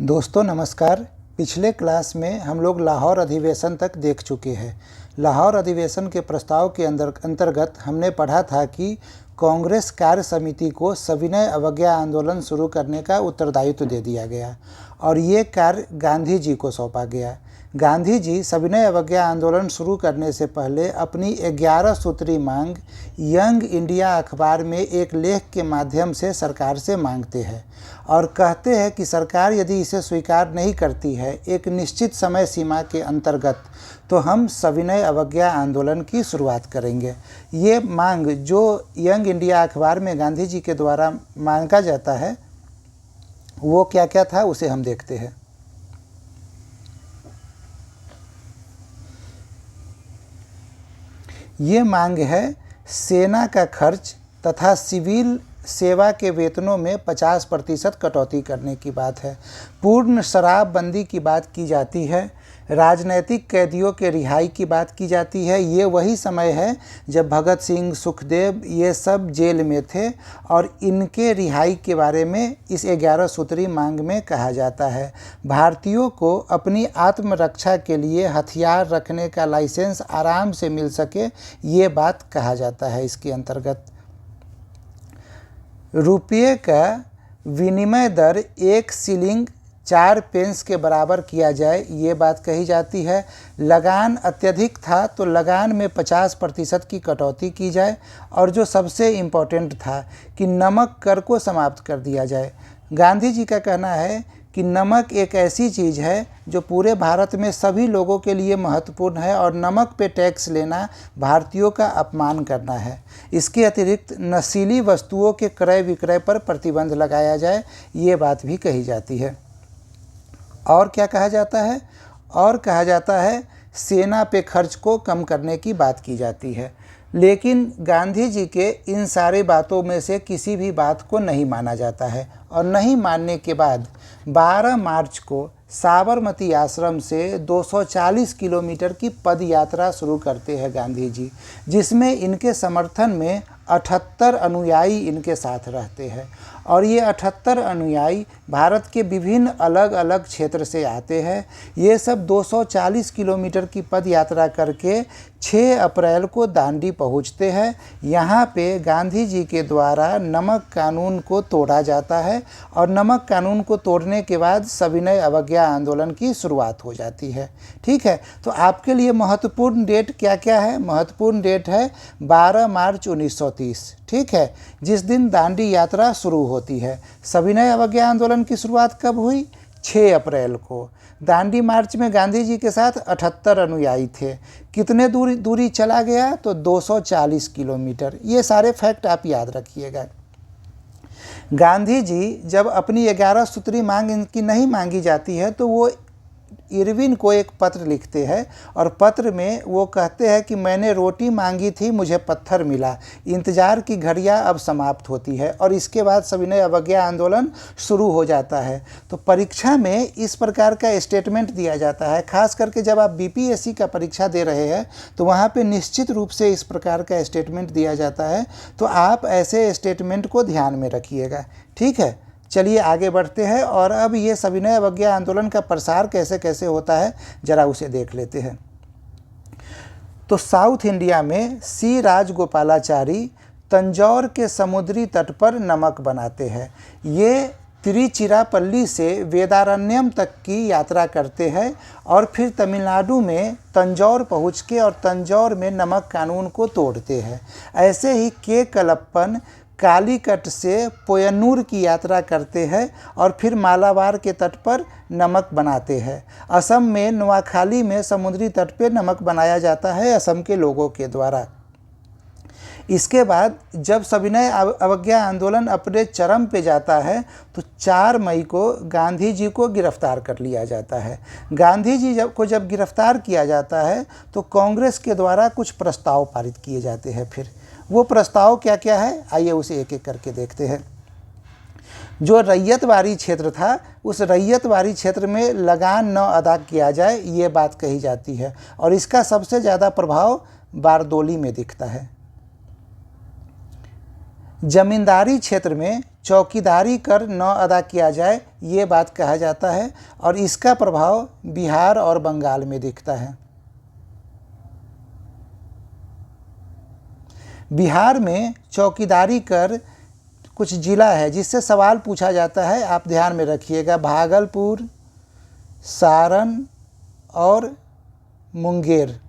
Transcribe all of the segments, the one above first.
दोस्तों नमस्कार। पिछले क्लास में हम लोग लाहौर अधिवेशन तक देख चुके हैं। लाहौर अधिवेशन के प्रस्ताव के अंतर्गत हमने पढ़ा था कि कांग्रेस कार्य समिति को सविनय अवज्ञा आंदोलन शुरू करने का उत्तरदायित्व दे दिया गया और ये कार्य गांधी जी को सौंपा गया। गांधी जी सविनय अवज्ञा आंदोलन शुरू करने से पहले अपनी 11 सूत्री मांग यंग इंडिया अखबार में एक लेख के माध्यम से सरकार से मांगते हैं और कहते हैं कि सरकार यदि इसे स्वीकार नहीं करती है एक निश्चित समय सीमा के अंतर्गत तो हम सविनय अवज्ञा आंदोलन की शुरुआत करेंगे। ये मांग जो यंग इंडिया अखबार में गांधी जी के द्वारा मांगा जाता है वो क्या क्या था उसे हम देखते हैं। ये मांग है सेना का खर्च तथा सिविल सेवा के वेतनों में 50% कटौती करने की बात है। पूर्ण शराबबंदी की बात की जाती है। राजनैतिक कैदियों के रिहाई की बात की जाती है। ये वही समय है जब भगत सिंह, सुखदेव ये सब जेल में थे और इनके रिहाई के बारे में इस 11 सूत्री मांग में कहा जाता है। भारतीयों को अपनी आत्मरक्षा के लिए हथियार रखने का लाइसेंस आराम से मिल सके, ये बात कहा जाता है। इसके अंतर्गत रुपये का विनिमय दर 1 शिलिंग 4 पेंस के बराबर किया जाए, ये बात कही जाती है। लगान अत्यधिक था तो लगान में 50% की कटौती की जाए और जो सबसे इम्पोर्टेंट था कि नमक कर को समाप्त कर दिया जाए। गांधी जी का कहना है कि नमक एक ऐसी चीज़ है जो पूरे भारत में सभी लोगों के लिए महत्वपूर्ण है और नमक पे टैक्स लेना भारतीयों का अपमान करना है। इसके अतिरिक्त नशीली वस्तुओं के क्रय विक्रय पर प्रतिबंध लगाया जाए, ये बात भी कही जाती है। और क्या कहा जाता है? और कहा जाता है सेना पे खर्च को कम करने की बात की जाती है। लेकिन गांधी जी के इन सारी बातों में से किसी भी बात को नहीं माना जाता है और नहीं मानने के बाद 12 मार्च को साबरमती आश्रम से 240 किलोमीटर की पद यात्रा शुरू करते हैं गांधी जी, जिसमें इनके समर्थन में 78 अनुयायी इनके साथ रहते हैं और ये 78 अनुयायी भारत के विभिन्न अलग अलग क्षेत्र से आते हैं। ये सब 240 किलोमीटर की पद यात्रा करके 6 अप्रैल को दांडी पहुंचते हैं। यहाँ पे गांधी जी के द्वारा नमक कानून को तोड़ा जाता है और नमक कानून को तोड़ने के बाद सविनय अवज्ञा आंदोलन की शुरुआत हो जाती है। ठीक है, तो आपके लिए महत्वपूर्ण डेट क्या क्या है? महत्वपूर्ण डेट है 12 मार्च 1930, ठीक है, जिस दिन दांडी यात्रा शुरू होती है। सविनय अवज्ञा आंदोलन की शुरुआत कब हुई? 6 अप्रैल को। दांडी मार्च में गांधी जी के साथ 78 अनुयायी थे। कितने दूरी चला गया? तो 240 किलोमीटर। ये सारे फैक्ट आप याद रखिएगा। गांधी जी जब अपनी 11 सूत्री मांग इनकी नहीं मांगी जाती है तो वो इरविन को एक पत्र लिखते हैं और पत्र में वो कहते हैं कि मैंने रोटी मांगी थी, मुझे पत्थर मिला, इंतज़ार की घड़ियां अब समाप्त होती है। और इसके बाद सविनय अवज्ञा आंदोलन शुरू हो जाता है। तो परीक्षा में इस प्रकार का स्टेटमेंट दिया जाता है। खास करके जब आप बीपीएससी का परीक्षा दे रहे हैं तो वहाँ पर निश्चित रूप से इस प्रकार का स्टेटमेंट दिया जाता है, तो आप ऐसे स्टेटमेंट को ध्यान में रखिएगा। ठीक है, चलिए आगे बढ़ते हैं और अब ये सविनय अवज्ञा आंदोलन का प्रसार कैसे कैसे होता है जरा उसे देख लेते हैं। तो साउथ इंडिया में सी राजगोपालाचारी तंजौर के समुद्री तट पर नमक बनाते हैं। ये तिरुचिरापल्ली से वेदारण्यम तक की यात्रा करते हैं और फिर तमिलनाडु में तंजौर पहुँच के और तंजौर में नमक कानून को तोड़ते हैं। ऐसे ही के कलप्पन कालीकट से पोयन्नूर की यात्रा करते हैं और फिर मालाबार के तट पर नमक बनाते हैं। असम में नोआखाली में समुद्री तट पर नमक बनाया जाता है असम के लोगों के द्वारा। इसके बाद जब सविनय अवज्ञा आंदोलन अपने चरम पे जाता है तो 4 मई को गांधी जी को गिरफ्तार कर लिया जाता है। गांधी जी जब गिरफ्तार किया जाता है तो कांग्रेस के द्वारा कुछ प्रस्ताव पारित किए जाते हैं। फिर वो प्रस्ताव क्या क्या है आइए उसे एक एक करके देखते हैं। जो रैयतवाड़ी क्षेत्र था उस रैयतवाड़ी क्षेत्र में लगान न अदा किया जाए, ये बात कही जाती है और इसका सबसे ज़्यादा प्रभाव बारदोली में दिखता है। जमींदारी क्षेत्र में चौकीदारी कर न अदा किया जाए, ये बात कहा जाता है। और इसका प्रभाव बिहार और बंगाल में दिखता है। बिहार में चौकीदारी कर कुछ जिला है जिससे सवाल पूछा जाता है, आप ध्यान में रखिएगा, भागलपुर, सारण और मुंगेर।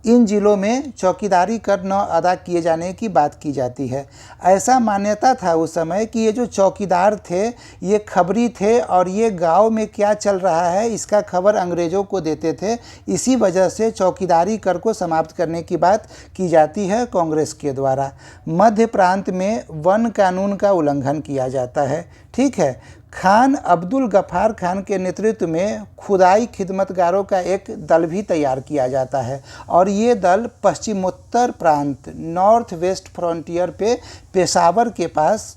इन जिलों में चौकीदारी कर न अदा किए जाने की बात की जाती है। ऐसा मान्यता था उस समय कि ये जो चौकीदार थे ये खबरी थे और ये गांव में क्या चल रहा है इसका खबर अंग्रेज़ों को देते थे। इसी वजह से चौकीदारी कर को समाप्त करने की बात की जाती है कांग्रेस के द्वारा। मध्य प्रांत में वन कानून का उल्लंघन किया जाता है। ठीक है, खान अब्दुल गफ्फार खान के नेतृत्व में खुदाई खिदमतगारों का एक दल भी तैयार किया जाता है और ये दल पश्चिमोत्तर प्रांत नॉर्थ वेस्ट फ्रंटियर पे पेशावर के पास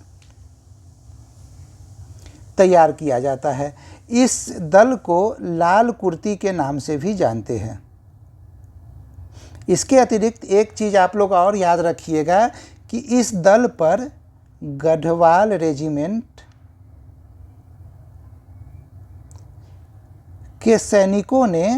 तैयार किया जाता है। इस दल को लाल कुर्ती के नाम से भी जानते हैं। इसके अतिरिक्त एक चीज़ आप लोग और याद रखिएगा कि इस दल पर गढ़वाल रेजिमेंट के सैनिकों ने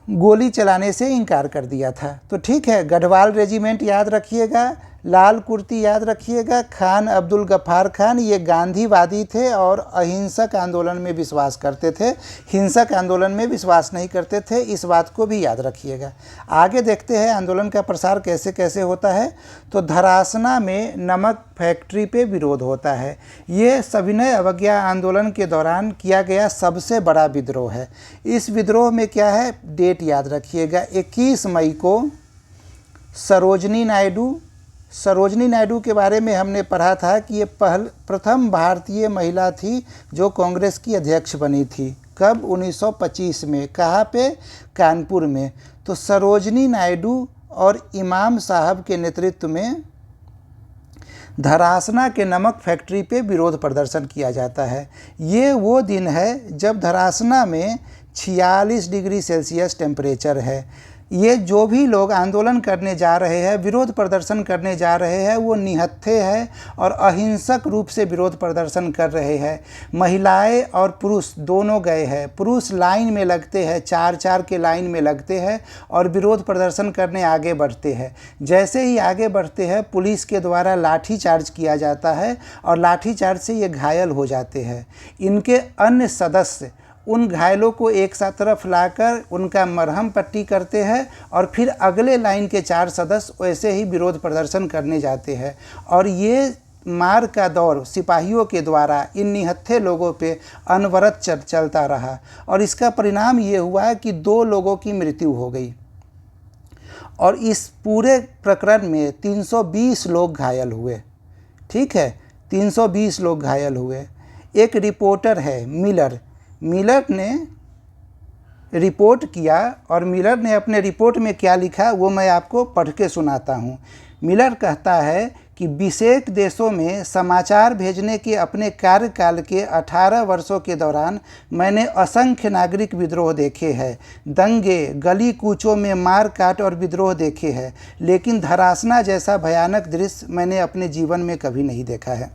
गोली चलाने से इनकार कर दिया था। तो ठीक है, गढ़वाल रेजिमेंट याद रखिएगा, लाल कुर्ती याद रखिएगा, खान अब्दुल गफ्फार खान ये गांधीवादी थे और अहिंसक आंदोलन में विश्वास करते थे, हिंसक आंदोलन में विश्वास नहीं करते थे। इस बात को भी याद रखिएगा। आगे देखते हैं आंदोलन का प्रसार कैसे कैसे होता है। तो धरासना में नमक फैक्ट्री पे विरोध होता है। ये सविनय अवज्ञा आंदोलन के दौरान किया गया सबसे बड़ा विद्रोह है। इस विद्रोह में क्या है, डेट याद रखिएगा, 21 मई को सरोजनी नायडू के बारे में हमने पढ़ा था कि ये प्रथम भारतीय महिला थी जो कांग्रेस की अध्यक्ष बनी थी। कब? 1925 में। कहाँ पे? कानपुर में। तो सरोजनी नायडू और इमाम साहब के नेतृत्व में धरासना के नमक फैक्ट्री पे विरोध प्रदर्शन किया जाता है। ये वो दिन है जब धरासना में 46 डिग्री सेल्सियस टेम्परेचर है। ये जो भी लोग आंदोलन करने जा रहे हैं, विरोध प्रदर्शन करने जा रहे हैं, वो निहत्थे हैं और अहिंसक रूप से विरोध प्रदर्शन कर रहे हैं। महिलाएं और पुरुष दोनों गए हैं। पुरुष लाइन में लगते हैं, 4-4 के लाइन में लगते हैं और विरोध प्रदर्शन करने आगे बढ़ते हैं। जैसे ही आगे बढ़ते हैं पुलिस के द्वारा लाठी चार्ज किया जाता है और लाठी चार्ज से ये घायल हो जाते हैं। इनके अन्य सदस्य उन घायलों को एक साथ तरफ लाकर उनका मरहम पट्टी करते हैं और फिर अगले लाइन के 4 सदस्य वैसे ही विरोध प्रदर्शन करने जाते हैं। और ये मार का दौर सिपाहियों के द्वारा इन निहत्थे लोगों पे अनवरत चलता रहा और इसका परिणाम ये हुआ कि 2 लोगों की मृत्यु हो गई और इस पूरे प्रकरण में 320 लोग घायल हुए। ठीक है, 320 लोग घायल हुए। एक रिपोर्टर है मिलर ने रिपोर्ट किया और मिलर ने अपने रिपोर्ट में क्या लिखा वो मैं आपको पढ़ के सुनाता हूँ। मिलर कहता है कि बिसेक देशों में समाचार भेजने के अपने कार्यकाल के 18 वर्षों के दौरान मैंने असंख्य नागरिक विद्रोह देखे हैं, दंगे, गली कूचों में मार काट और विद्रोह देखे हैं, लेकिन धरासना जैसा भयानक दृश्य मैंने अपने जीवन में कभी नहीं देखा है।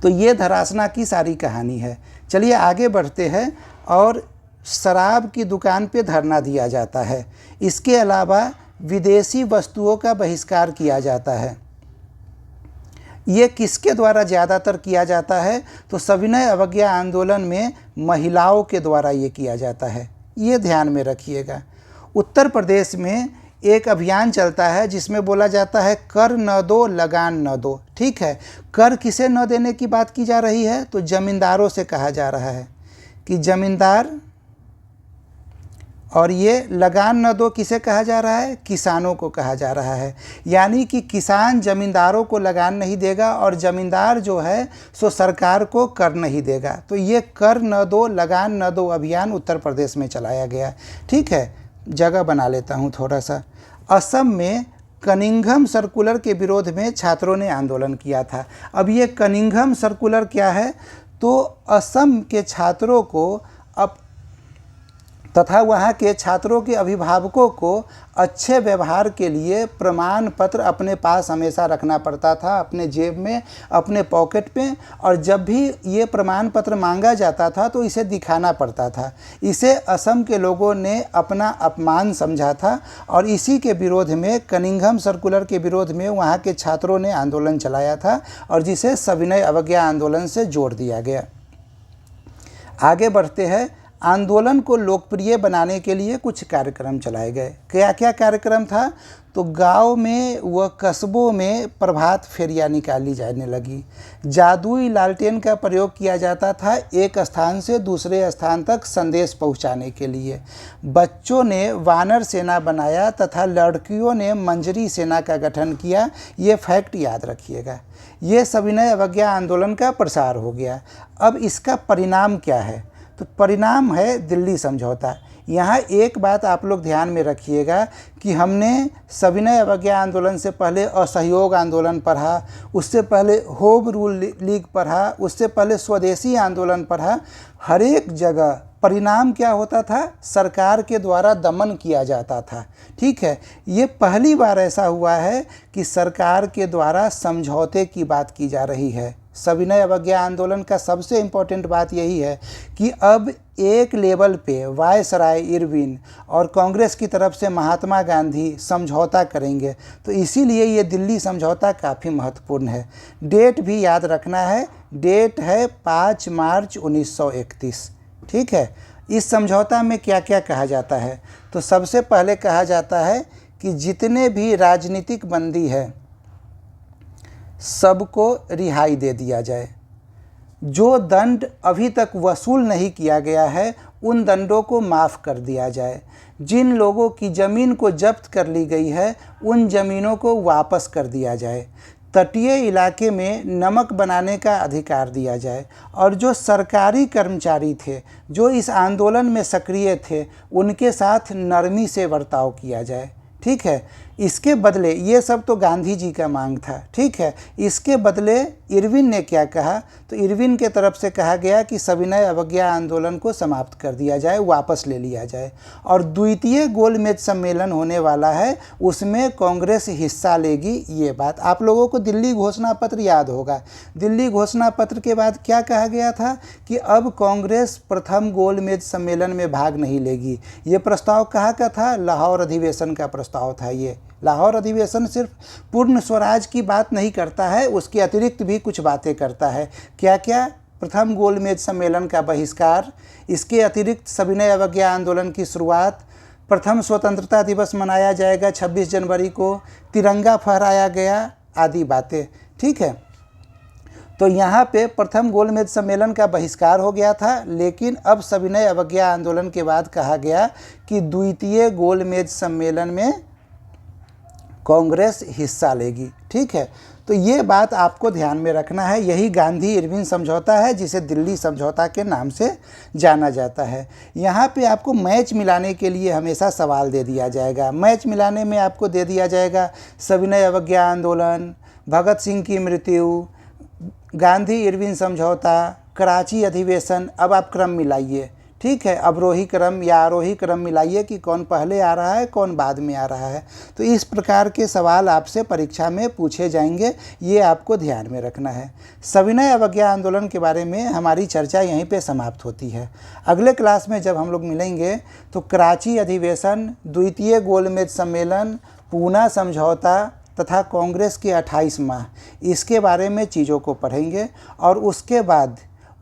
तो ये धरासना की सारी कहानी है। चलिए आगे बढ़ते हैं। और शराब की दुकान पे धरना दिया जाता है। इसके अलावा विदेशी वस्तुओं का बहिष्कार किया जाता है। ये किसके द्वारा ज़्यादातर किया जाता है? तो सविनय अवज्ञा आंदोलन में महिलाओं के द्वारा ये किया जाता है। ये ध्यान में रखिएगा। उत्तर प्रदेश में एक अभियान चलता है जिसमें बोला जाता है कर न दो लगान न दो। ठीक है, कर किसे न देने की बात की जा रही है? तो जमींदारों से कहा जा रहा है कि जमींदार, और ये लगान न दो किसे कहा जा रहा है? किसानों को कहा जा रहा है। यानी कि किसान जमींदारों को लगान नहीं देगा और जमींदार जो है सो सरकार को कर नहीं देगा। तो ये कर न दो लगान न दो अभियान उत्तर प्रदेश में चलाया गया। ठीक है, जगह बना लेता हूँ थोड़ा सा। असम में कनिंघम सर्कुलर के विरोध में छात्रों ने आंदोलन किया था। अब ये कनिंघम सर्कुलर क्या है? तो असम के छात्रों को अब तथा वहाँ के छात्रों के अभिभावकों को अच्छे व्यवहार के लिए प्रमाण पत्र अपने पास हमेशा रखना पड़ता था, अपने जेब में, अपने पॉकेट में। और जब भी ये प्रमाण पत्र मांगा जाता था तो इसे दिखाना पड़ता था। इसे असम के लोगों ने अपना अपमान समझा था और इसी के विरोध में, कनिंघम सर्कुलर के विरोध में वहाँ के छात्रों ने आंदोलन चलाया था और जिसे सविनय अवज्ञा आंदोलन से जोड़ दिया गया। आगे बढ़ते हैं। आंदोलन को लोकप्रिय बनाने के लिए कुछ कार्यक्रम चलाए गए। क्या क्या कार्यक्रम था? तो गांव में व कस्बों में प्रभात फेरियां निकाली जाने लगी। जादुई लालटेन का प्रयोग किया जाता था एक स्थान से दूसरे स्थान तक संदेश पहुंचाने के लिए। बच्चों ने वानर सेना बनाया तथा लड़कियों ने मंजरी सेना का गठन किया। ये फैक्ट याद रखिएगा। ये सविनय अवज्ञा आंदोलन का प्रसार हो गया। अब इसका परिणाम क्या है? तो परिणाम है दिल्ली समझौता। यहाँ एक बात आप लोग ध्यान में रखिएगा कि हमने सविनय अवज्ञा आंदोलन से पहले असहयोग आंदोलन पढ़ा, उससे पहले होम रूल लीग पढ़ा, उससे पहले स्वदेशी आंदोलन पढ़ा। हर एक जगह परिणाम क्या होता था? सरकार के द्वारा दमन किया जाता था। ठीक है, ये पहली बार ऐसा हुआ है कि सरकार के द्वारा समझौते की बात की जा रही है। सविनय अवज्ञा आंदोलन का सबसे इम्पोर्टेंट बात यही है कि अब एक लेवल पे वायसराय, इरविन और कांग्रेस की तरफ से महात्मा गांधी समझौता करेंगे। तो इसीलिए ये दिल्ली समझौता काफ़ी महत्वपूर्ण है। डेट भी याद रखना है। डेट है 5 मार्च 1931। ठीक है। इस समझौता में क्या क्या कहा जाता है? तो सबसे पहले कहा जाता है कि जितने भी राजनीतिक बंदी है सबको रिहाई दे दिया जाए। जो दंड अभी तक वसूल नहीं किया गया है उन दंडों को माफ़ कर दिया जाए। जिन लोगों की ज़मीन को जब्त कर ली गई है उन ज़मीनों को वापस कर दिया जाए। तटीय इलाके में नमक बनाने का अधिकार दिया जाए। और जो सरकारी कर्मचारी थे जो इस आंदोलन में सक्रिय थे उनके साथ नरमी से बर्ताव किया जाए। ठीक है। इसके बदले, ये सब तो गांधी जी का मांग था। ठीक है। इसके बदले इरविन ने क्या कहा? तो इरविन के तरफ से कहा गया कि सविनय अवज्ञा आंदोलन को समाप्त कर दिया जाए, वापस ले लिया जाए। और द्वितीय गोलमेज सम्मेलन होने वाला है, उसमें कांग्रेस हिस्सा लेगी। ये बात आप लोगों को दिल्ली घोषणा पत्र याद होगा। दिल्ली घोषणा पत्र के बाद क्या कहा गया था कि अब कांग्रेस प्रथम गोलमेज सम्मेलन में भाग नहीं लेगी। ये प्रस्ताव कहाँ का था? लाहौर अधिवेशन का प्रस्ताव था। ये लाहौर अधिवेशन सिर्फ पूर्ण स्वराज की बात नहीं करता है, उसके अतिरिक्त भी कुछ बातें करता है। क्या क्या? प्रथम गोलमेज सम्मेलन का बहिष्कार, इसके अतिरिक्त सविनय अवज्ञा आंदोलन की शुरुआत, प्रथम स्वतंत्रता दिवस मनाया जाएगा 26 जनवरी को, तिरंगा फहराया गया, आदि बातें। ठीक है। तो यहाँ पे प्रथम गोलमेज सम्मेलन का बहिष्कार हो गया था, लेकिन अब सविनय अवज्ञा आंदोलन के बाद कहा गया कि द्वितीय गोलमेज सम्मेलन में कांग्रेस हिस्सा लेगी। ठीक है। तो ये बात आपको ध्यान में रखना है। यही गांधी इरविन समझौता है जिसे दिल्ली समझौता के नाम से जाना जाता है। यहाँ पे आपको मैच मिलाने के लिए हमेशा सवाल दे दिया जाएगा। मैच मिलाने में आपको दे दिया जाएगा सविनय अवज्ञा आंदोलन, भगत सिंह की मृत्यु, गांधी इरविन समझौता, कराची अधिवेशन। अब आप क्रम मिलाइए। ठीक है। अवरोही क्रम या आरोही क्रम मिलाइए कि कौन पहले आ रहा है, कौन बाद में आ रहा है। तो इस प्रकार के सवाल आपसे परीक्षा में पूछे जाएंगे, ये आपको ध्यान में रखना है। सविनय अवज्ञा आंदोलन के बारे में हमारी चर्चा यहीं पे समाप्त होती है। अगले क्लास में जब हम लोग मिलेंगे तो कराची अधिवेशन, द्वितीय गोलमेज सम्मेलन, पूना समझौता तथा कांग्रेस के 28 माह, इसके बारे में चीज़ों को पढ़ेंगे। और उसके बाद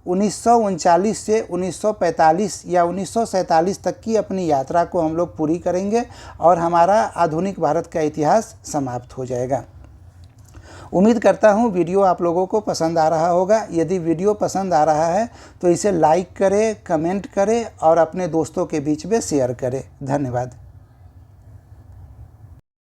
1939 से 1945 या 1947 तक की अपनी यात्रा को हम लोग पूरी करेंगे और हमारा आधुनिक भारत का इतिहास समाप्त हो जाएगा। उम्मीद करता हूँ वीडियो आप लोगों को पसंद आ रहा होगा। यदि वीडियो पसंद आ रहा है तो इसे लाइक करें, कमेंट करें और अपने दोस्तों के बीच में शेयर करें। धन्यवाद।